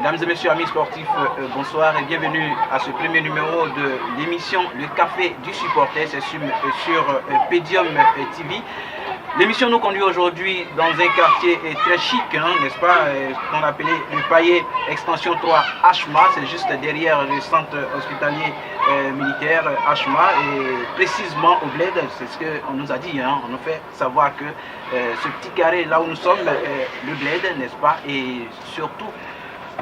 Mesdames et messieurs, amis sportifs, bonsoir et bienvenue à ce premier numéro de l'émission Le Café du Supporter, c'est sur Podium TV. L'émission nous conduit aujourd'hui dans un quartier très chic, n'est-ce pas, qu'on appelait le Paillet Extension 3 HMA, c'est juste derrière le centre hospitalier militaire HMA et précisément au Bled, c'est ce qu'on nous a dit, on nous fait savoir que ce petit carré là où nous sommes, le Bled, n'est-ce pas, et surtout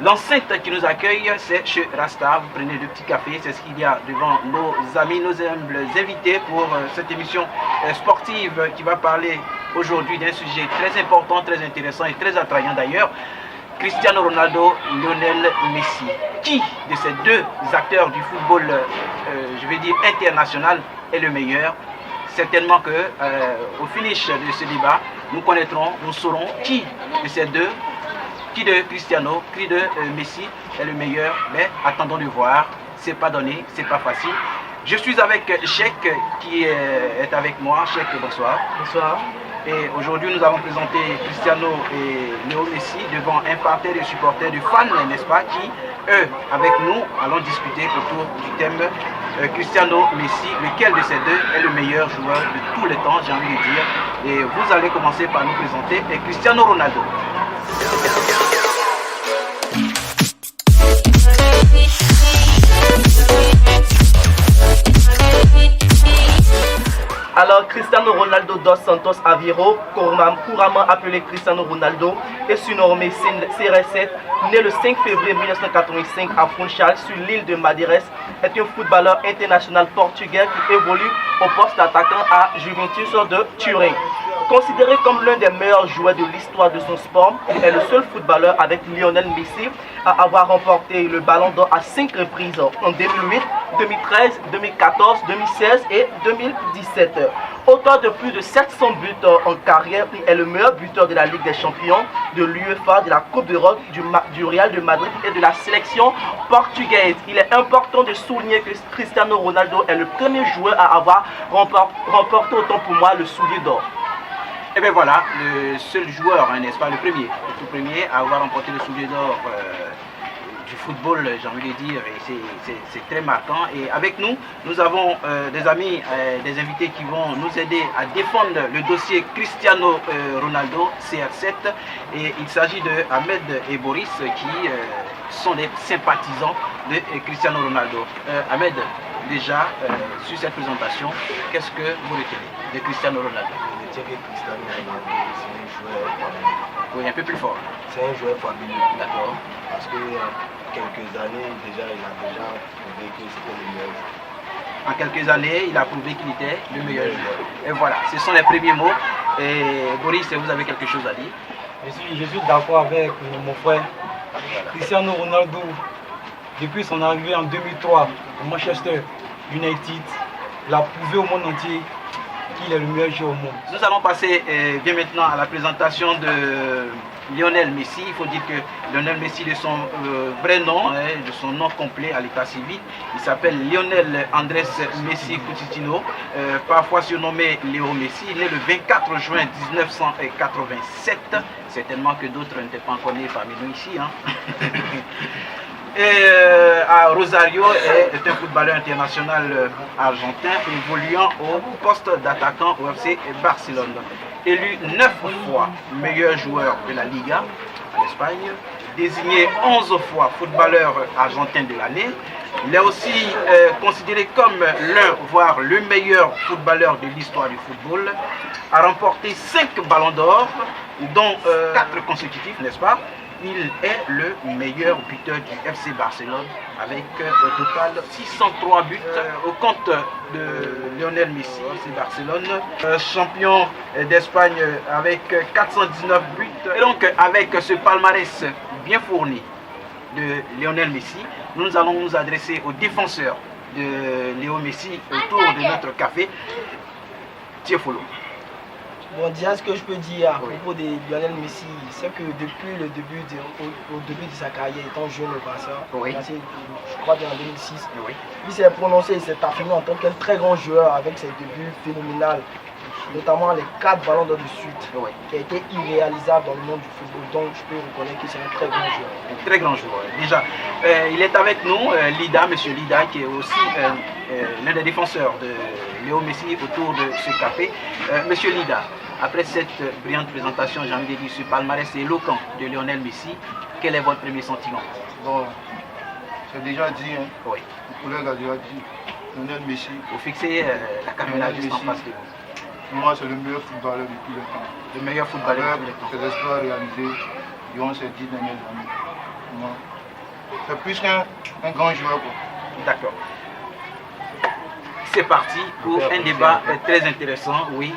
l'enceinte qui nous accueille, c'est chez Rasta. Vous prenez le petit café, c'est ce qu'il y a devant nos amis, nos humbles invités pour cette émission sportive qui va parler aujourd'hui d'un sujet très important, très intéressant et très attrayant d'ailleurs. Cristiano Ronaldo, Lionel Messi. Qui de ces deux acteurs du football, je vais dire international, est le meilleur? Certainement que au finish de ce débat, nous connaîtrons, nous saurons qui de ces deux, qui de Cristiano, qui de Messi est le meilleur, mais attendons de voir, c'est pas donné, c'est pas facile. Je suis avec Cheikh qui est avec moi. Cheikh, bonsoir. Bonsoir. Et aujourd'hui nous avons présenté Cristiano et Léo Messi devant un parterre de supporters, de fans, n'est-ce pas, qui, eux, avec nous, allons discuter autour du thème Cristiano Messi, lequel de ces deux est le meilleur joueur de tous les temps, j'ai envie de dire. Et vous allez commencer par nous présenter Cristiano Ronaldo. Alors, Cristiano Ronaldo dos Santos Aveiro, couramment appelé Cristiano Ronaldo, est surnommé CR7, né le 5 février 1985 à Funchal, sur l'île de Madeiras, est un footballeur international portugais qui évolue au poste d'attaquant à Juventus de Turin. Considéré comme l'un des meilleurs joueurs de l'histoire de son sport, il est le seul footballeur avec Lionel Messi à avoir remporté le Ballon d'Or à 5 reprises en 2008, 2013, 2014, 2016 et 2017. Auteur de plus de 700 buts en carrière, il est le meilleur buteur de la Ligue des Champions, de l'UEFA, de la Coupe d'Europe, du Real de Madrid et de la sélection portugaise. Il est important de souligner que Cristiano Ronaldo est le premier joueur à avoir remporté, autant pour moi, le soulier d'or. Et bien voilà, le seul joueur, n'est-ce pas, le tout premier à avoir remporté le soulier d'or du football, j'ai envie de dire, et c'est très marquant. Et avec nous, nous avons des amis, des invités qui vont nous aider à défendre le dossier Cristiano Ronaldo, CR7. Et il s'agit de Ahmed et Boris qui sont des sympathisants de Cristiano Ronaldo. Ahmed, déjà, sur cette présentation, qu'est-ce que vous retenez de Cristiano Ronaldo? Je dirais que Cristiano Ronaldo, c'est un joueur fabuleux. Oui, un peu plus fort. C'est un joueur fabuleux. D'accord. Parce que quelques années, déjà, il a déjà prouvé que c'était le meilleur joueur. En quelques années, il a prouvé qu'il était le meilleur joueur. Et voilà, ce sont les premiers mots. Et Boris, vous avez quelque chose à dire? Je suis d'accord avec mon frère. Cristiano Ronaldo, depuis son arrivée en 2003 au Manchester United, il a prouvé au monde entier qu'il est le meilleur joueur au monde. Nous allons passer bien maintenant à la présentation de Lionel Messi. Il faut dire que Lionel Messi, de son vrai nom, de son nom complet à l'état civil, il s'appelle Lionel Andrés Messi Coutinho, parfois surnommé Léo Messi. Il est le 24 juin 1987. Certainement que d'autres n'étaient pas encore nés parmi nous ici. Et à Rosario est un footballeur international argentin évoluant au poste d'attaquant au FC Barcelone. Élu 9 fois meilleur joueur de la Liga en Espagne, désigné 11 fois footballeur argentin de l'année. Il est aussi considéré comme l'un, voire le meilleur footballeur de l'histoire du football. A remporté 5 ballons d'or, dont 4 consécutifs, n'est-ce pas? Il est le meilleur buteur du FC Barcelone avec au total 603 buts au compte de Lionel Messi, FC Barcelone. Champion d'Espagne avec 419 buts. Et donc avec ce palmarès bien fourni de Lionel Messi, nous allons nous adresser aux défenseurs de Léo Messi autour de notre café. Tiefolo. Bon, déjà, ce que je peux dire à propos de Lionel Messi, c'est que depuis le début au début de sa carrière, étant jeune au Barça, je crois en 2006, il s'est prononcé, il s'est affirmé en tant qu'un très grand joueur avec ses débuts phénoménaux. notamment les 4 ballons d'or de suite, Oui. qui a été irréalisable dans le monde du football. Donc je peux reconnaître que c'est un très grand joueur. Un très grand joueur. Déjà, il est avec nous, Lida, monsieur Lida, qui est aussi l'un des défenseurs de Léo Messi autour de ce café. Monsieur Lida, après cette brillante présentation, j'ai envie de dire, ce palmarès éloquent de Lionel Messi, quel est votre premier sentiment? Bon, c'est déjà dit, hein. Oui. Le collègue a déjà dit. Lionel Messi, Vous fixez la caméra Lionel juste en Messi. face de vous. pour moi, c'est le meilleur footballeur depuis le temps. Le meilleur footballeur de Avec tous les temps. ses exploits réalisés durant ces 10 dernières années. Pour moi, c'est plus qu'un grand joueur, quoi. D'accord. C'est parti pour un débat très intéressant. Oui,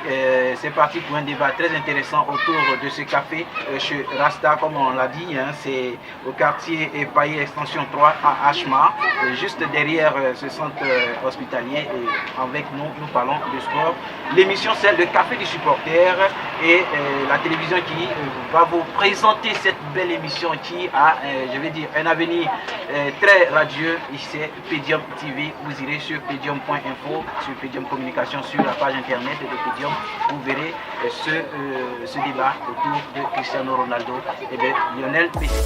c'est parti pour un débat très intéressant autour de ce café chez Rasta, comme on l'a dit. Hein, c'est au quartier Paillé Extension 3 à Ashma, juste derrière ce centre hospitalier. Et avec nous, nous parlons de sport. L'émission, c'est le café du supporter et la télévision qui va vous présenter cette belle émission qui a, je vais dire, un avenir très radieux. C'est Pedium TV. Vous irez sur pedium.info. Sur Pedium Communication, sur la page internet de Pedium, vous verrez ce débat autour de Cristiano Ronaldo et de Lionel Messi.